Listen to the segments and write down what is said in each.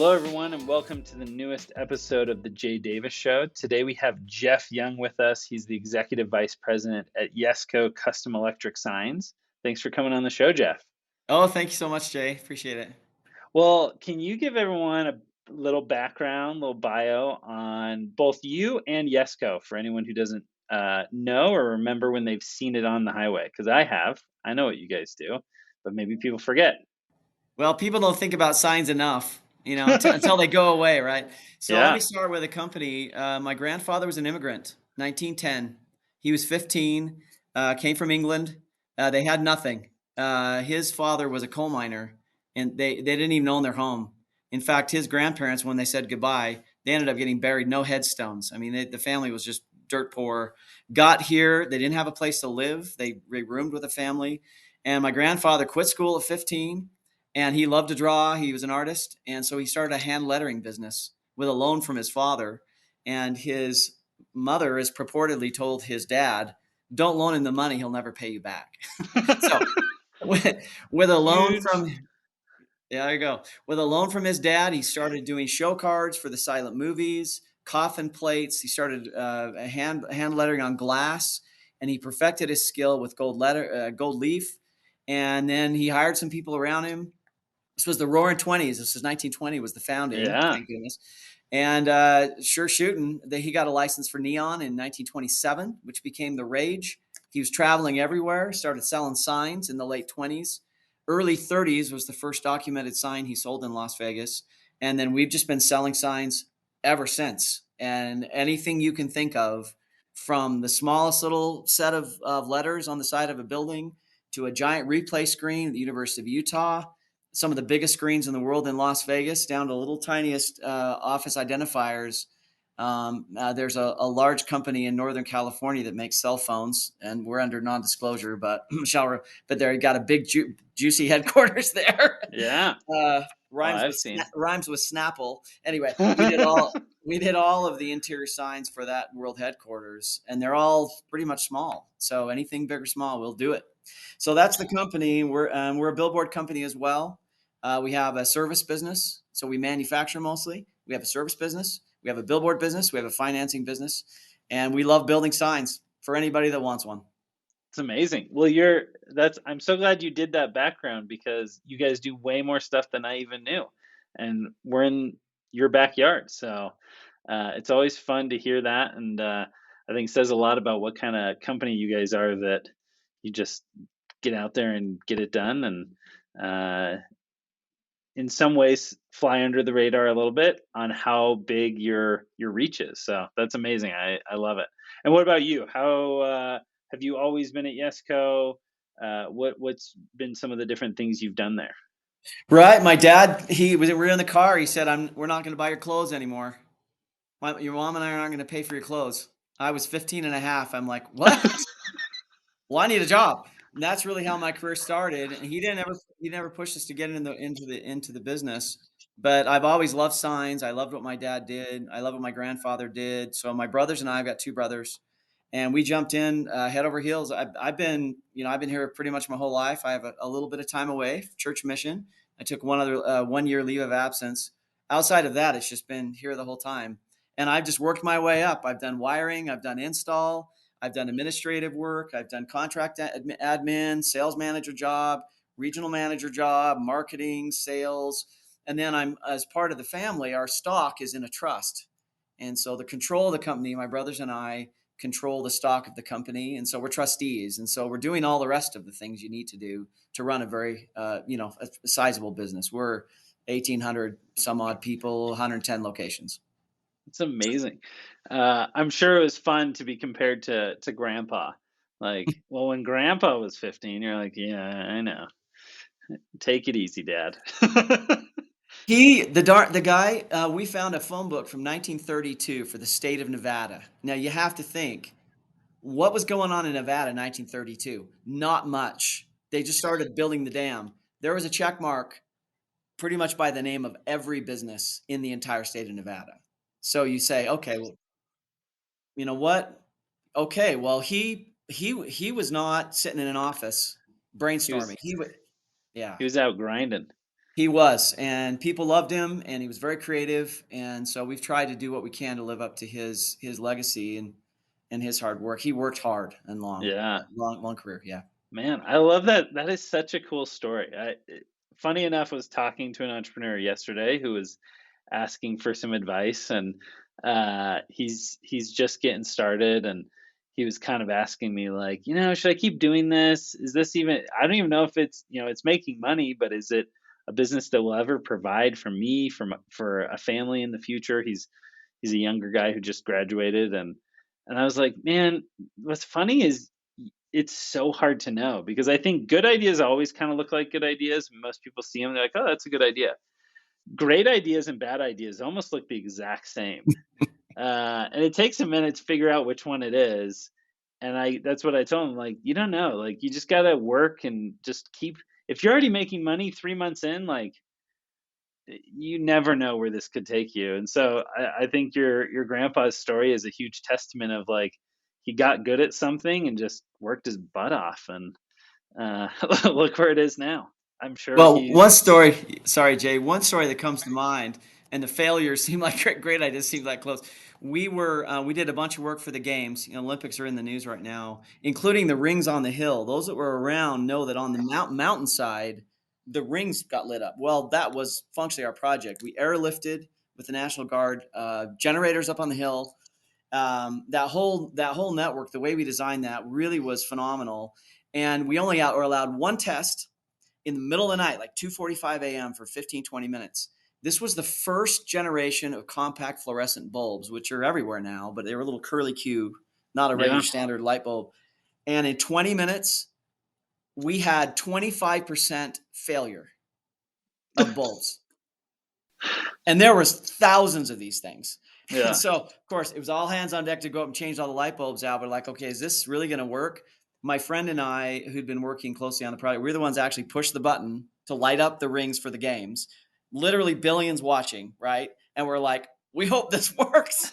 Hello, everyone, and welcome to the newest episode of the Jay Davis Show. Today we have Jeff Young with us. He's the Executive Vice President at YESCO Custom Electric Signs. Thanks for coming on the show, Jeff. Oh, thank you so much, Jay. Appreciate it. Well, can you give everyone a little background, little bio on both you and YESCO for anyone who doesn't know or remember when they've seen it on the highway? Because I have. I know what you guys do, but maybe people forget. Well, people don't think about signs enough, until they go away, right? So let me Yeah. start with a company. My grandfather was an immigrant, 1910. He was 15, came from England. They had nothing. His father was a coal miner, and they didn't even own their home. In fact, his grandparents, when they said goodbye, they ended up getting buried, no headstones. I mean, the family was just dirt poor. Got here, they didn't have a place to live. They roomed with a family. And my grandfather quit school at 15, and he loved to draw. He was an artist, and so he started a hand lettering business with a loan from his father. And his mother is purportedly told his dad, "Don't loan him the money; he'll never pay you back." So, with a loan Huge. from yeah, there you go. With a loan from his dad, he started doing show cards for the silent movies, coffin plates. He started a hand lettering on glass, and he perfected his skill with gold leaf. And then he hired some people around him. This was the Roaring Twenties. This is 1920 was the founding. Yeah. Thank goodness. And sure shooting, he got a license for neon in 1927, which became the rage. He was traveling everywhere. Started selling signs in the late 20s. Early 30s was the first documented sign he sold in Las Vegas, and then we've just been selling signs ever since. And anything you can think of, from the smallest little set of letters on the side of a building to a giant replay screen at the University of Utah, some of the biggest screens in the world in Las Vegas, down to little tiniest office identifiers. There's a large company in Northern California that makes cell phones, and we're under non-disclosure, but they got a big juicy headquarters there. Yeah. uh, Oh, I've seen. rhymes with Snapple. Anyway, we did all of the interior signs for that world headquarters, and they're all pretty much small. So anything big or small, we'll do it. So that's the company. We're a billboard company as well. We have a service business, so we manufacture mostly. We have a service business. We have a billboard business. We have a financing business, and we love building signs for anybody that wants one. It's amazing. Well, I'm so glad you did that background because you guys do way more stuff than I even knew. And we're in your backyard. So it's always fun to hear that. And I think it says a lot about what kind of company you guys are that you just get out there and get it done. And in some ways fly under the radar a little bit on how big your reach is. So that's amazing. I love it. And what about you? How have you always been at Yesco? What's been some of the different things you've done there? Right. My dad, we were in the car. He said, we're not going to buy your clothes anymore. Your mom and I are not going to pay for your clothes. I was 15 and a half. I'm like, what? Well, I need a job. And that's really how my career started. And he never pushed us to get into the business. But I've always loved signs. I loved what my dad did. I love what my grandfather did. So my brothers and I've got two brothers, and we jumped in head over heels. I've been here pretty much my whole life. I have a little bit of time away, church mission. I took 1 year leave of absence. Outside of that, it's just been here the whole time. And I've just worked my way up. I've done wiring. I've done install. I've done administrative work. I've done contract admin, sales manager job, regional manager job, marketing, sales. And then as part of the family, our stock is in a trust. And so the control of the company, my brothers and I control the stock of the company. And so we're trustees. And so we're doing all the rest of the things you need to do to run a very, a sizable business. We're 1,800 some odd people, 110 locations. It's amazing. I'm sure it was fun to be compared to Grandpa. Like, well, when Grandpa was 15, you're like, yeah, I know. Take it easy, Dad. The guy, we found a phone book from 1932 for the state of Nevada. Now you have to think, what was going on in Nevada in 1932? Not much. They just started building the dam. There was a check mark pretty much by the name of every business in the entire state of Nevada. So you say, okay, well, you know what? Okay, well, he was not sitting in an office he was brainstorming. Yeah. he was out grinding. He was, and people loved him, and he was very creative, and so we've tried to do what we can to live up to his legacy and his hard work. He worked hard and Yeah. long career. Yeah. Man, I love that. That is such a cool story. Funny enough, I was talking to an entrepreneur yesterday who was asking for some advice, and he's just getting started, and he was kind of asking me like, should I keep doing this? Is this even? I don't even know if it's it's making money, but is it a business that will ever provide for me, for a family in the future? He's a younger guy who just graduated, and I was like, man, what's funny is it's so hard to know because I think good ideas always kind of look like good ideas. Most people see them, they're like, oh, that's a good idea. Great ideas and bad ideas almost look the exact same. And it takes a minute to figure out which one it is. And that's what I tell them, like, you don't know, like, you just got to work and just keep, if you're already making money 3 months in, like, you never know where this could take you. And so I think your grandpa's story is a huge testament of like, he got good at something and just worked his butt off. And look where it is now. I'm sure Well, one he's story, sorry, Jay, one story that comes to mind, and the failures seem like great ideas, seemed like close. We did a bunch of work for the games. Olympics are in the news right now, including the rings on the hill. Those that were around know that on the mountainside, the rings got lit up. Well, that was functionally our project. We airlifted with the National Guard, generators up on the hill. That whole network, the way we designed that, really was phenomenal. And we only were allowed one test in the middle of the night, like 2:45 a.m. for 15, 20 minutes. This was the first generation of compact fluorescent bulbs, which are everywhere now, but they were a little curly cube, not a regular yeah. standard light bulb. And in 20 minutes, we had 25% failure of bulbs. And there was thousands of these things. And Yeah. so, of course, it was all hands on deck to go up and change all the light bulbs out. But like, okay, is this really going to work? My friend and I, who'd been working closely on the project, we're the ones that actually pushed the button to light up the rings for the games. Literally billions watching, right? And we're like, we hope this works.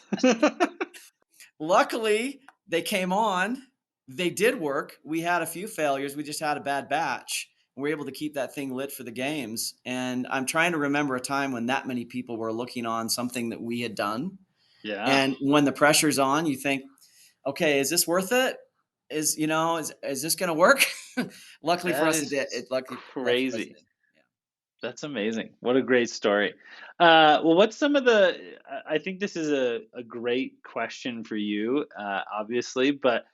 Luckily, they came on. They did work. We had a few failures. We just had a bad batch. We were able to keep that thing lit for the games. And I'm trying to remember a time when that many people were looking on something that we had done. Yeah. And when the pressure's on, you think, okay, is this worth it? Is this going to work? Luckily for That us, it is did. Lucky for us, it crazy. did. Yeah. That's amazing. What a great story. Well, what's some of the? I think this is a great question for you, obviously, but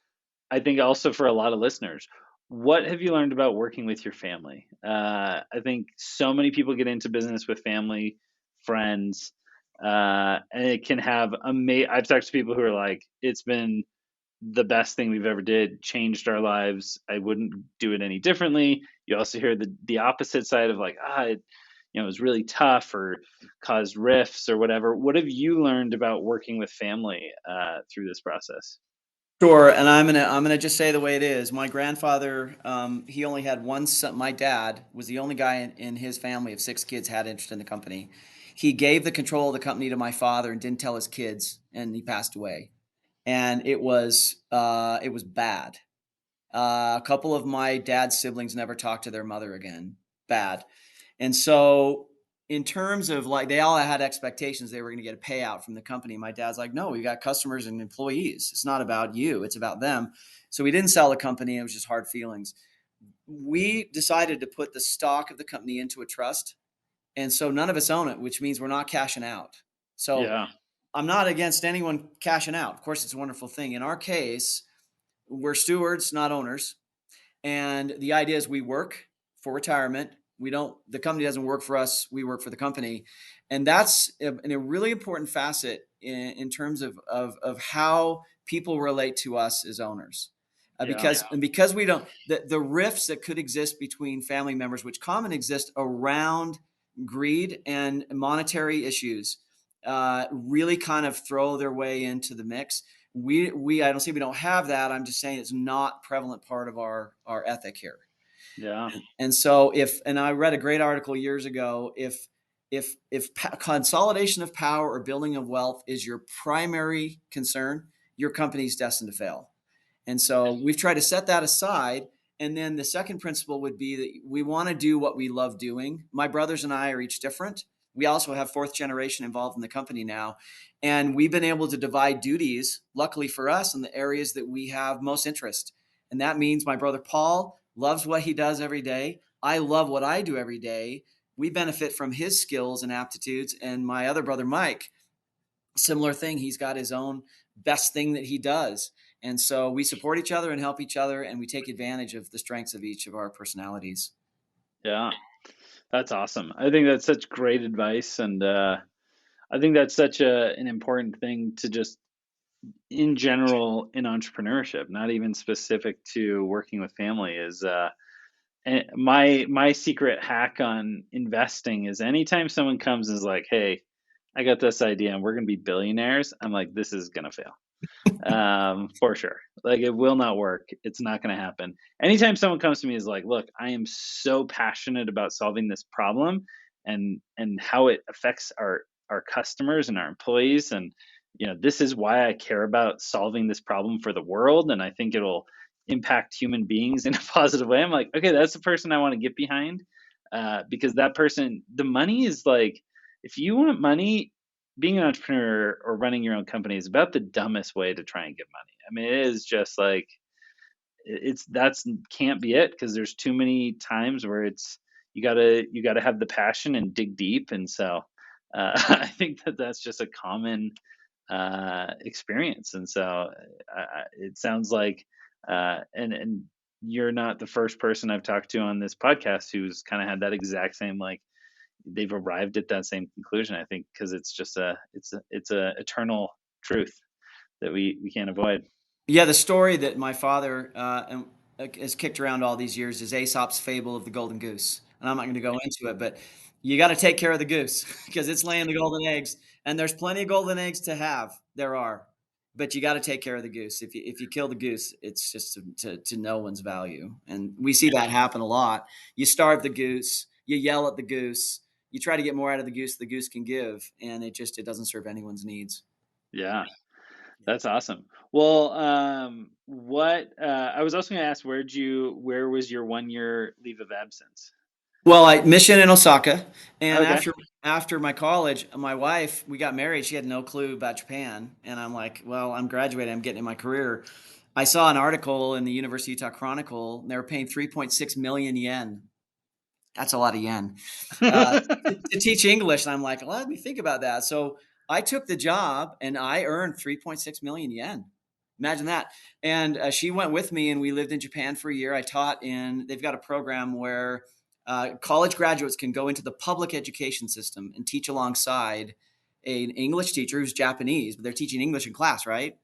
I think also for a lot of listeners. What have you learned about working with your family? I think so many people get into business with family, friends, and it can have I've talked to people who are like, it's been the best thing we've ever did, changed our lives. I wouldn't do it any differently. You also hear the opposite side of like, it was really tough or caused rifts or whatever. What have you learned about working with family through this process? Sure, and I'm gonna just say the way it is. My grandfather, he only had one son. My dad was the only guy in his family of six kids had interest in the company. He gave the control of the company to my father and didn't tell his kids, and he passed away. And it was bad. A couple of my dad's siblings never talked to their mother again. Bad. And so, in terms of like, they all had expectations they were going to get a payout from the company. My dad's like, no, we got customers and employees. It's not about you, it's about them. So, we didn't sell the company. It was just hard feelings. We decided to put the stock of the company into a trust. And so, none of us own it, which means we're not cashing out. So, Yeah, I'm not against anyone cashing out. Of course, it's a wonderful thing. In our case, we're stewards, not owners. And the idea is we work for retirement. The company doesn't work for us. We work for the company. And that's a really important facet in terms of how people relate to us as owners. yeah, Because we don't, the rifts that could exist between family members, which common exist around greed and monetary issues, really kind of throw their way into the mix. I don't say we don't have that. I'm just saying it's not prevalent part of our ethic here. yeah, And so and I read a great article years ago, if consolidation of power or building of wealth is your primary concern, your company's destined to fail. And so we've tried to set that aside And then the second principle would be that we want to do what we love doing. My brothers and I are each different. We also have fourth generation involved in the company now. And we've been able to divide duties, luckily for us, in the areas that we have most interest. And that means my brother Paul loves what he does every day. I love what I do every day. We benefit from his skills and aptitudes. And my other brother, Mike, similar thing. He's got his own best thing that he does. And so we support each other and help each other, and we take advantage of the strengths of each of our personalities. Yeah, that's awesome. I think that's such great advice, and I think that's such an important thing to just in general in entrepreneurship, not even specific to working with family. Is my secret hack on investing is anytime someone comes and is like, "Hey, I got this idea, and we're going to be billionaires," I'm like, "This is going to fail." For sure. Like it will not work. It's not going to happen. Anytime someone comes to me is like, look, I am so passionate about solving this problem and how it affects our customers and our employees, and this is why I care about solving this problem for the world, and I think it'll impact human beings in a positive way. I'm like, okay, that's the person I want to get behind, because that person, the money is like, if you want money, being an entrepreneur or running your own company is about the dumbest way to try and get money. I mean, it is just like it's that's can't be it, because there's too many times where it's you gotta have the passion and dig deep, and so I think that that's just a common experience, and so it sounds like and you're not the first person I've talked to on this podcast who's kind of had that exact same like they've arrived at that same conclusion. I think because it's just a eternal truth that we can't avoid. Yeah, the story that my father has kicked around all these years is Aesop's fable of the golden goose. And I'm not going to go into it, but you got to take care of the goose because it's laying the golden eggs. And there's plenty of golden eggs to have. There are. But you got to take care of the goose. If you kill the goose, it's just to no one's value. And we see that happen a lot. You starve the goose, you yell at the goose, you try to get more out of the goose can give, and it doesn't serve anyone's needs. Yeah, that's awesome. Well, what I was also going to ask, where was your 1 year leave of absence? Well, I mission in Osaka, and Okay. after my college, my wife, we got married. She had no clue about Japan, and I'm like, well, I'm graduating, I'm getting in my career. I saw an article in the University of Utah Chronicle, and they were paying 3.6 million yen. That's a lot of yen uh, to teach English. And I'm like, let me think about that. So I took the job, and I earned 3.6 million yen. Imagine that. And she went with me, and we lived in Japan for a year. I taught they've got a program where college graduates can go into the public education system and teach alongside an English teacher who's Japanese, but they're teaching English in class, right?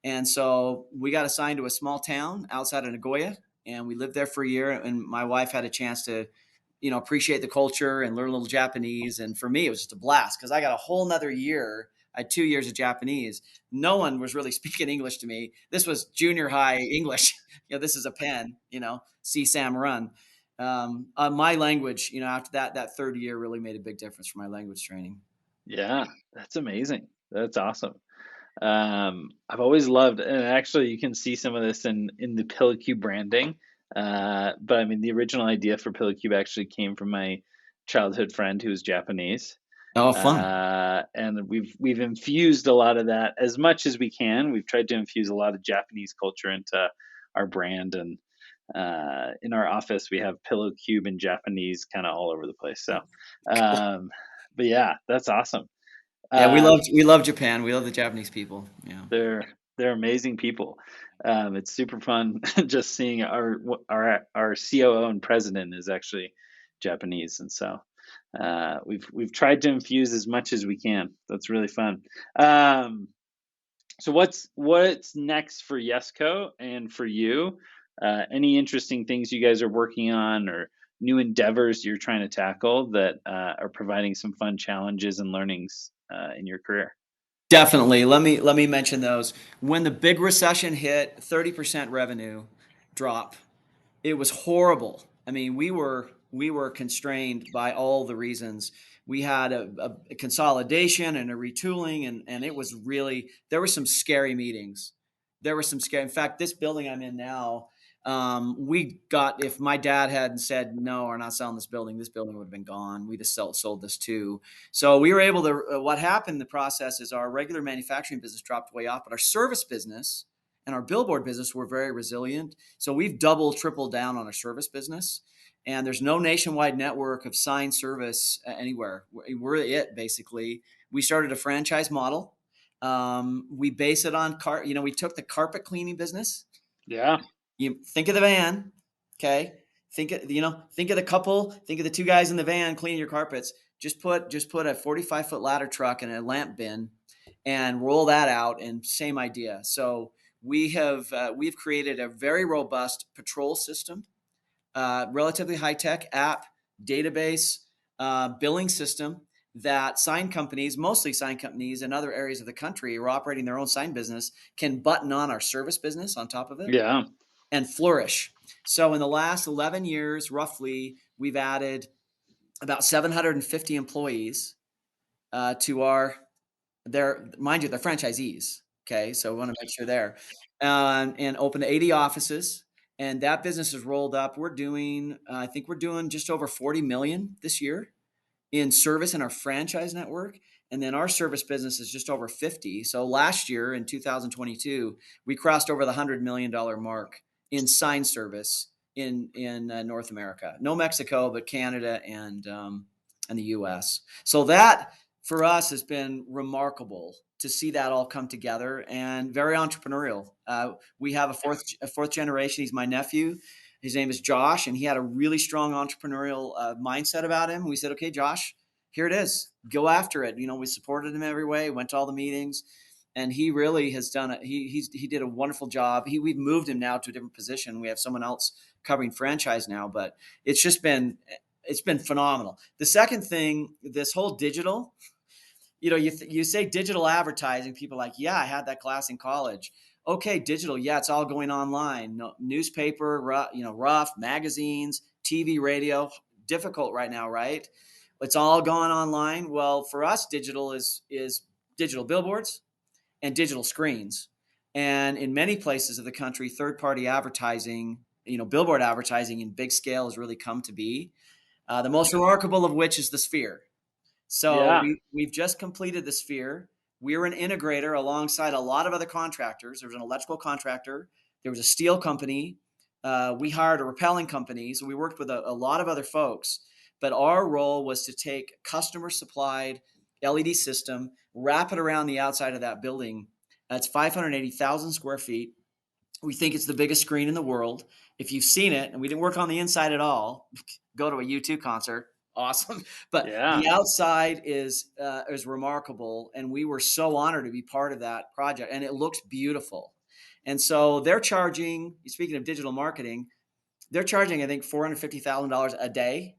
And so we got assigned to a small town outside of Nagoya, and we lived there for a year. And my wife had a chance to, appreciate the culture and learn a little Japanese. And for me, it was just a blast because I got a whole nother year. I had 2 years of Japanese. No one was really speaking English to me. This was junior high English. This is a pen, see Sam run. My language, after that third year really made a big difference for my language training. Yeah, that's amazing. That's awesome. I've always loved, and actually, you can see some of this in the Pillow Cube branding. But I mean, the original idea for Pillow Cube actually came from my childhood friend who's Japanese. Oh, fun. And we've infused a lot of that as much as we can. We've tried to infuse a lot of Japanese culture into our brand, and in our office we have Pillow Cube in Japanese kind of all over the place. So, um, but yeah, that's awesome. Yeah, Um, we love Japan. We love the Japanese people. Yeah. they're amazing people. It's super fun just seeing our COO and president is actually Japanese, and so we've tried to infuse as much as we can. That's really fun. Um, so what's next for YESCO and for you? Any interesting things you guys are working on, or new endeavors you're trying to tackle that are providing some fun challenges and learnings in your career? Definitely. Let me mention those. When the big recession hit, 30% revenue drop. It was horrible. I mean, we were constrained by all the reasons. We had a consolidation and a retooling, and it was really there were some scary meetings. There were some scary. In fact, this building I'm in now, If my dad hadn't said, no, we're not selling this building would have been gone. We just sold this too. So we were able to, what happened in the process is our regular manufacturing business dropped way off, but our service business and our billboard business were very resilient. So we've tripled down on our service business. And there's no nationwide network of sign service anywhere. We're it, basically. We started a franchise model. We base it on we took the carpet cleaning business. Yeah. You think of the van, okay? Think of the couple, think of the two guys in the van cleaning your carpets. Just put a 45-foot ladder truck and a lamp bin and roll that out, and same idea. So we've created a very robust patrol system, relatively high tech app, database, billing system that sign companies, mostly sign companies in other areas of the country who are operating their own sign business, can button on our service business on top of it Yeah. and flourish. So in the last 11 years, roughly, we've added about 750 employees to mind you, they're franchisees. Okay, so we want to make sure they're and open 80 offices, and that business is rolled up. I think we're doing just over 40 million this year in service in our franchise network. And then our service business is just over 50. So last year in 2022, we crossed over the $100 million mark in sign service in North America. No Mexico, but Canada and the U.S. So that for us has been remarkable to see that all come together, and very entrepreneurial. We have a fourth generation. He's my nephew. His name is Josh, and he had a really strong entrepreneurial mindset about him. We said, okay, Josh, here it is. Go after it. We supported him every way, went to all the meetings, and he really has done it. He did a wonderful job. We've moved him now to a different position. We have someone else covering franchise now, but it's been phenomenal. The second thing, this whole digital, you say digital advertising, people are like, yeah, I had that class in college. Okay, digital, yeah, it's all going online. No, newspaper, rough magazines, TV, radio, difficult right now, right? It's all gone online. Well, for us, digital is digital billboards and digital screens. And in many places of the country, third-party advertising, billboard advertising in big scale has really come to be. The most remarkable of which is the Sphere. So Yeah. we've just completed the Sphere. We're an integrator alongside a lot of other contractors. There was an electrical contractor. There was a steel company. We hired a repelling company. So we worked with a lot of other folks. But our role was to take customer supplied LED system, wrap it around the outside of that building. It's 580,000 square feet. We think it's the biggest screen in the world. If you've seen it, and we didn't work on the inside at all, go to a U2 concert. Awesome. But Yeah. the outside is remarkable. And we were so honored to be part of that project. And it looks beautiful. And so they're charging, speaking of digital marketing, they're charging, I think, $450,000 a day,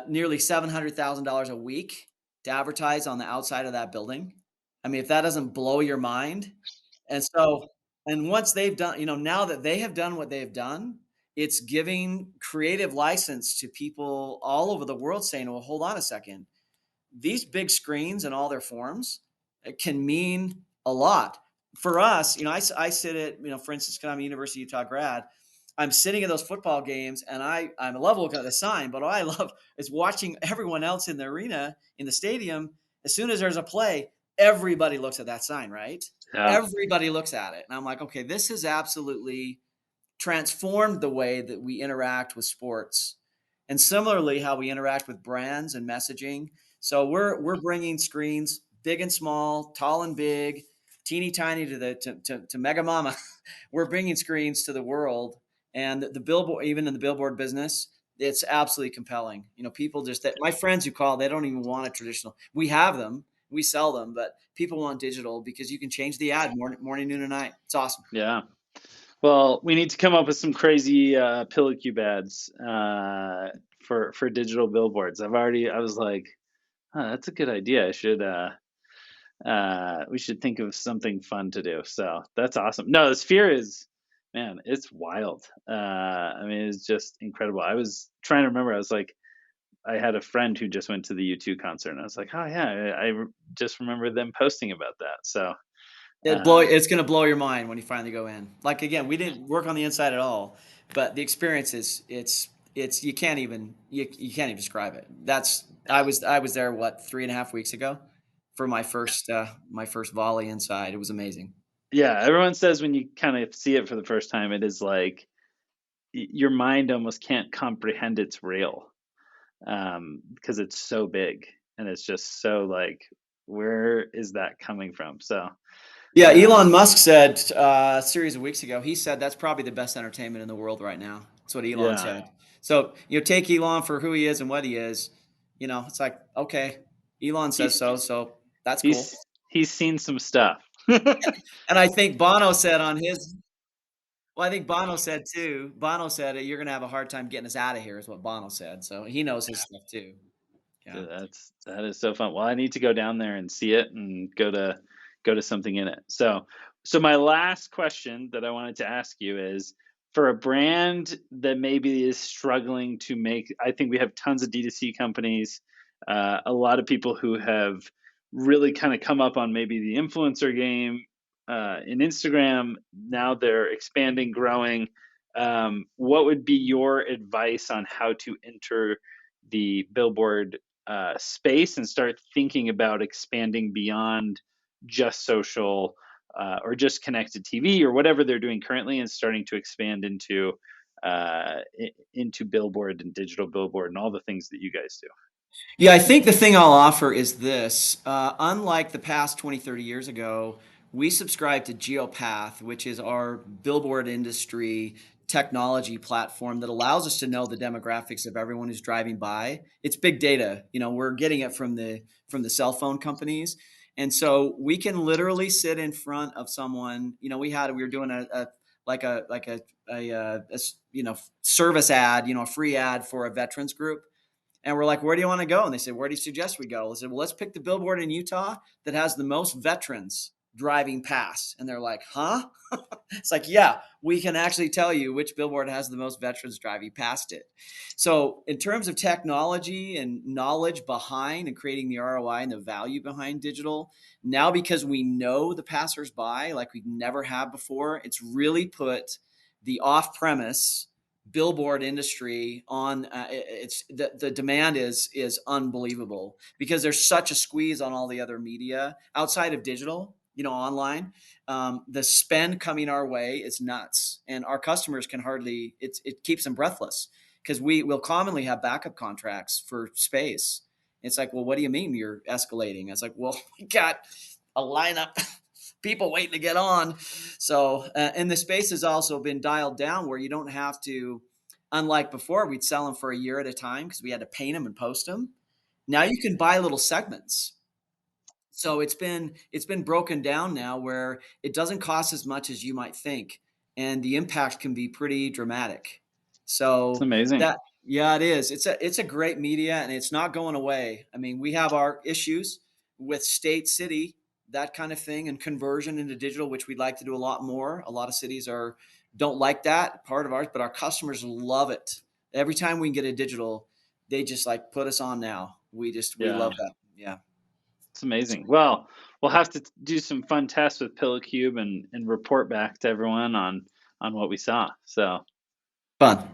nearly $700,000 a week to advertise on the outside of that building. I mean, if that doesn't blow your mind. And so, and once they've done, now that they have done what they've done, it's giving creative license to people all over the world saying, well, hold on a second. These big screens in all their forms, it can mean a lot. For us, I sit at, for instance, because I'm a University of Utah grad, I'm sitting in those football games, and I love looking at the sign, but what I love is watching everyone else in the arena, in the stadium. As soon as there's a play, everybody looks at that sign, right? Yeah. Everybody looks at it. And I'm like, okay, this is absolutely transformed the way that we interact with sports, and similarly how we interact with brands and messaging. So we're bringing screens, big and small, tall and big, teeny tiny to mega mama. We're bringing screens to the world, and the billboard, even in the billboard business, it's absolutely compelling. People just that my friends who call, they don't even want a traditional. We have them, we sell them, but people want digital because you can change the ad morning, noon, and night. It's awesome. Yeah. Well, we need to come up with some crazy pillow cube ads for digital billboards. I was like, oh, that's a good idea. We should think of something fun to do. So that's awesome. No, the Sphere is, man, it's wild. I mean, it's just incredible. I was trying to remember. I was like, I had a friend who just went to the U2 concert, and I was like, oh yeah, just remember them posting about that. So It's gonna blow your mind when you finally go in. Like, again, we didn't work on the inside at all, but the experience is it's you can't even describe it. That's I was there, what, 3.5 weeks ago for my first volley inside. It was amazing. Yeah, everyone says when you kind of see it for the first time, it is like your mind almost can't comprehend it's real, because it's so big and it's just so like, where is that coming from? So, Yeah, um, Elon Musk said a series of weeks ago, he said that's probably the best entertainment in the world right now. That's what Elon yeah, said. So, take Elon for who he is and what he is. It's like, okay, Elon says he so, so that's cool. he's seen some stuff. And I think Bono said on his, well, I think Bono said too, Bono said, you're going to have a hard time getting us out of here, is what Bono said. So he knows his stuff too. Yeah. Dude, that is so fun. Well, I need to go down there and see it and go to something in it. So my last question that I wanted to ask you is, for a brand that maybe is struggling to make, I think we have tons of D2C companies, a lot of people who have really kind of come up on maybe the influencer game in Instagram. Now they're expanding, growing. What would be your advice on how to enter the billboard space and start thinking about expanding beyond just social, or just connected TV or whatever they're doing currently, and starting to expand into billboard and digital billboard and all the things that you guys do? Yeah, I think the thing I'll offer is this. Unlike the past 20, 30 years ago, we subscribe to GeoPath, which is our billboard industry technology platform that allows us to know the demographics of everyone who's driving by. It's big data. We're getting it from the cell phone companies. And so we can literally sit in front of someone. We were doing a like service ad, a free ad for a veterans group, and we're like, where do you want to go? And they said, where do you suggest we go? I said, well, let's pick the billboard in Utah that has the most veterans driving past. And they're like, huh? It's like, yeah, we can actually tell you which billboard has the most veterans driving past it. So, in terms of technology and knowledge behind and creating the ROI and the value behind digital, now because we know the passersby like we never have before, it's really put the off premise billboard industry on it's the demand is unbelievable because there's such a squeeze on all the other media outside of digital, online. The spend coming our way is nuts, and our customers can hardly, it keeps them breathless because we will commonly have backup contracts for space. It's like, well, what do you mean you're escalating? It's like, well, we got a lineup people waiting to get on. So, and the space has also been dialed down where you don't have to, unlike before, we'd sell them for a year at a time because we had to paint them and post them. Now you can buy little segments. So it's been broken down now where it doesn't cost as much as you might think, and the impact can be pretty dramatic. It's So amazing. that, yeah, it is. It's a great media, and it's not going away. I mean, we have our issues with state, city, that kind of thing, and conversion into digital, which we'd like to do a lot more. A lot of cities are don't like that part of ours, but our customers love it. Every time we can get a digital, they just like put us on now. We Yeah, love that. Yeah. it's amazing. Well, we'll have to do some fun tests with Pillow Cube and report back to everyone on what we saw. So Fun.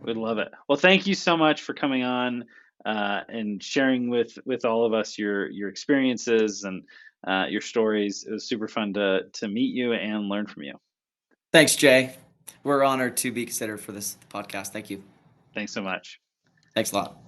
we'd love it. Well, thank you so much for coming on, and sharing with all of us your experiences and your stories. It was super fun to meet you and learn from you. Thanks, Jay. We're honored to be considered for this podcast. Thank you. Thanks so much. Thanks a lot.